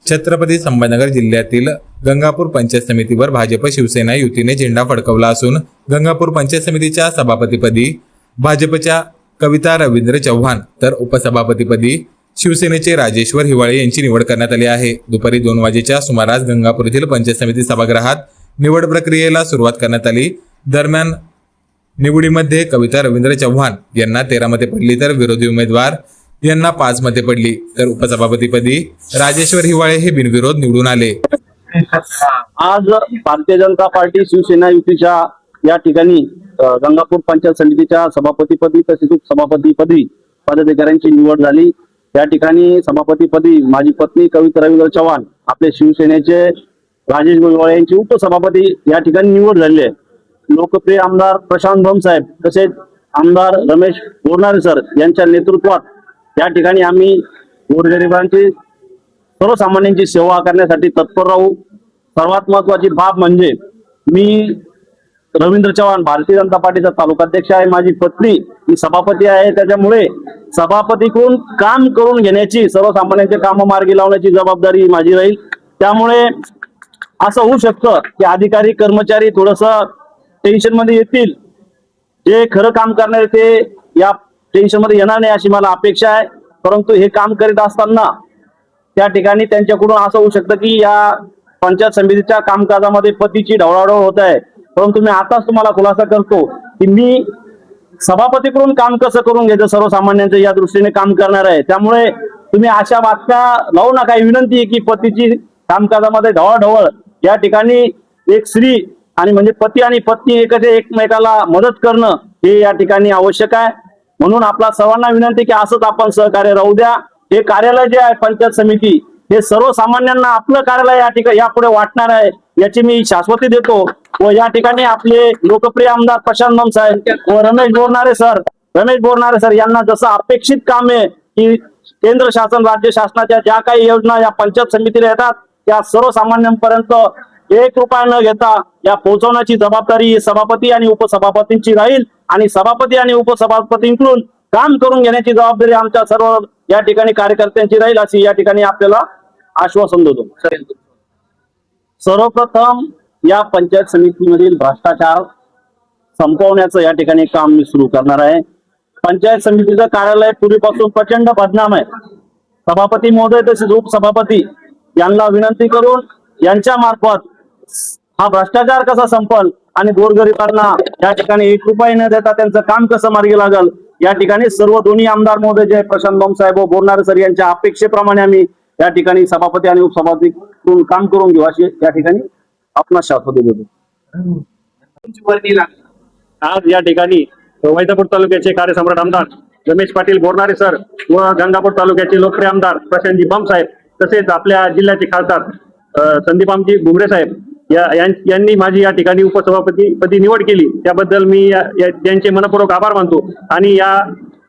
छत्रपती संभाजीनगर जिल्ह्यातील गंगापूर पंचायत समितीवर भाजप शिवसेना युतीने झेंडा फडकवला असून गंगापूर पंचायत समितीच्या सभापतीपदी भाजपच्या कविता रवींद्र चव्हाण तर उपसभापतीपदी शिवसेनेचे राजेश्वर हिवाळे यांची निवड करण्यात आली आहे। दुपारी 2 वाजेच्या सुमारास गंगापूर येथील पंचायत समिती सभागृहात निवड प्रक्रियेला सुरुवात करण्यात आली। दरम्यान निवडीमध्ये कविता रवींद्र चव्हाण यांना 13 मते पडली तर विरोधी उमेदवार यांना 5 मते पडली तर उपसभापतीपदी राजेश्वर हिवाळे हे बिनविरोध निवडून आले। आज भारतीय जनता पार्टी शिवसेना युतीच्या या ठिकाणी गंगापूर पंचायत समितीच्या सभापतीपदी तसेच उपसभापतीपदी पदाधिकाऱ्यांची निवड झाली। या ठिकाणी सभापतीपदी माझी पत्नी कविता रवींद्र चव्हाण, आपले शिवसेनेचे राजेश हिवाळे यांची उपसभापती या ठिकाणी निवड झाली आहे। लोकप्रिय आमदार प्रशांत भामसाहेब तसेच आमदार रमेश बोरनारे सर यांच्या नेतृत्वात या ठिकाणी आम्ही गोरगरिबांची सर्वसामान्यांची सेवा करण्यासाठी तत्पर राहू। सर्वात महत्वाची बाब म्हणजे मी रवींद्र चव्हाण भारतीय जनता पार्टीचा तालुकाध्यक्ष आहे, माझी पत्नी ही सभापती आहे, त्याच्यामुळे सभापतीकडून काम करून घेण्याची सर्वसामान्यांचे काम मार्गी लावण्याची जबाबदारी माझी राहील। त्यामुळे असं होऊ शकतं की अधिकारी कर्मचारी थोडस टेन्शन मध्ये येतील, जे खरं काम करणारे ते या टेन्शन मध्ये येणार नाही अशी मला अपेक्षा आहे। परंतु हे काम करीत असताना त्या ठिकाणी त्यांच्याकडून असं होऊ शकतं की या पंचायत समितीच्या कामकाजामध्ये पतीची ढवळाढवळ होत आहे। परंतु मी आताच तुम्हाला खुलासा करतो की मी सभापतीकडून काम कसं करून घ्यायचं सर्वसामान्यांचं या दृष्टीने काम करणार आहे। त्यामुळे तुम्ही अशा बातम्या लावू नका। ही विनंती आहे की पतीची कामकाजामध्ये ढवळाढवळ या ठिकाणी एक स्त्री आणि म्हणजे पती आणि पत्नी एकमेकाला मदत करणं हे या ठिकाणी आवश्यक आहे। म्हणून आपला सर्वांना विनंती की असंच आपण सहकार्य राहू द्या। हे कार्यालय जे आहे पंचायत समिती हे सर्वसामान्यांना आपलं कार्यालय या ठिकाणी यापुढे वाटणार आहे याची मी शाश्वती देतो। व या ठिकाणी आपले लोकप्रिय आमदार प्रशांत भामसाहेब व रमेश बोरनारे सर यांना जसं अपेक्षित काम आहे की केंद्र शासन राज्य शासनाच्या ज्या काही योजना या पंचायत समितीला येतात त्या सर्वसामान्यांपर्यंत 1 रुपया न घेता या पोहोचवण्याची जबाबदारी सभापती आणि उपसभापतींची राहील आणि सभापती आणि उपसभापतींकडून काम करून घेण्याची जबाबदारी आमच्या सर्व या ठिकाणी कार्यकर्त्यांची राहील अशी या ठिकाणी आपल्याला आश्वासन देतो। सर्वप्रथम या पंचायत समितीमधील भ्रष्टाचार संपवण्याचं या ठिकाणी काम मी सुरू करणार आहे। पंचायत समितीचं कार्यालय पूर्वीपासून प्रचंड बदनाम आहे। सभापती महोदय तसेच उपसभापती यांना विनंती करून यांच्या मार्फत हा भ्रष्टाचार कसा संपल आणि गोरगरिबांना या ठिकाणी 1 रुपया न देता त्यांचं काम कसं मार्गी लागल या ठिकाणी सर्व दोन्ही आमदार महोदय जे प्रशांत भामसाहेब व बोरनारे सर यांच्या अपेक्षेप्रमाणे आम्ही या ठिकाणी सभापती आणि उपसभापतीकडून काम करून घेऊ अशी या ठिकाणी आपण शाश्वती देतो। आज या ठिकाणी वैजापूर तालुक्याचे कार्यसम्राट आमदार रमेश पाटील बोरनारे सर व गंगापूर तालुक्याचे लोकप्रिय आमदार प्रशांतजी भामसाहेब तसेच आपल्या जिल्ह्याचे खासदार संदीपामजी भुमरे साहेब यांनी माझी या ठिकाणी उपसभापती पदी निवड केली। त्याबद्दल मी त्यांचे मनपूर्वक आभार मानतो आणि या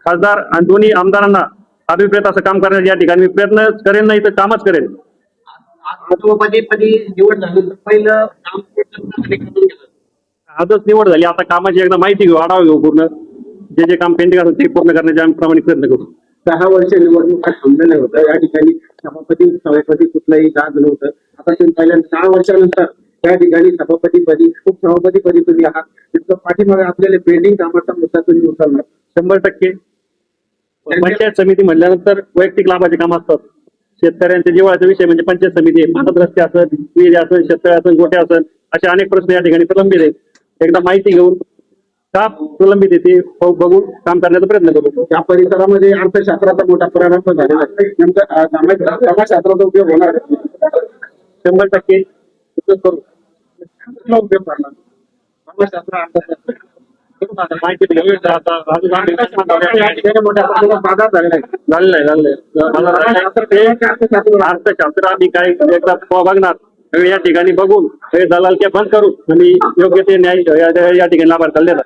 खासदार आणि दोन्ही आमदारांना अभिप्रेत असं काम करण्यासाठी या ठिकाणी मी प्रयत्न करेन, नाही तर कामच करेन। निवड झाली पहिलं आजच निवड झाली, आता कामाची एकदा माहिती घेऊ, आढावा घेऊ, पूर्ण जे काम पेंडिंग असेल ते पूर्ण करण्याचे आम्ही प्रामाणिक प्रयत्न करू। 6 वर्ष निवडणूक थांबलेलं होतं, या ठिकाणी सभापती कुठलाही जाग नव्हतं। आता तुम्ही पहिल्यांदा 6 वर्षानंतर त्या ठिकाणी सभापतीपदी उपसभापतीपदी तुम्ही आहात, तिथं पाठीमागे आपल्याला पेंडिंग कामाचा मुद्दा तुम्ही उचलणार 100%। पंचायत समिती म्हटल्यानंतर वैयक्तिक लाभाचे काम असतात, शेतकऱ्यांच्या जिव्हाळ्याचा विषय म्हणजे पंचायत समिती आहे। मानद रस्ते असेल, विहिरी असेल, शेतकरी असेल, गोटे असेल, असे अनेक प्रश्न या ठिकाणी प्रलंबित आहेत। एकदा माहिती घेऊन का प्रलंबित येते बघून काम करण्याचा प्रयत्न करू। या परिसरामध्ये अर्थशास्त्राचा मोठा प्रारंभ झालेला आहे, नेमकं समाजशास्त्राचा उपयोग होणार 100% करू उपयोग करणार समाजशास्त्र अर्थशास्त्र माहिती अर्थशास्त्र आम्ही काय एकदा बघणार या ठिकाणी बघून हे दलालक्या बंद करू आणि योग्य ते न्याय या ठिकाणी लाभार्थ्याला देणार।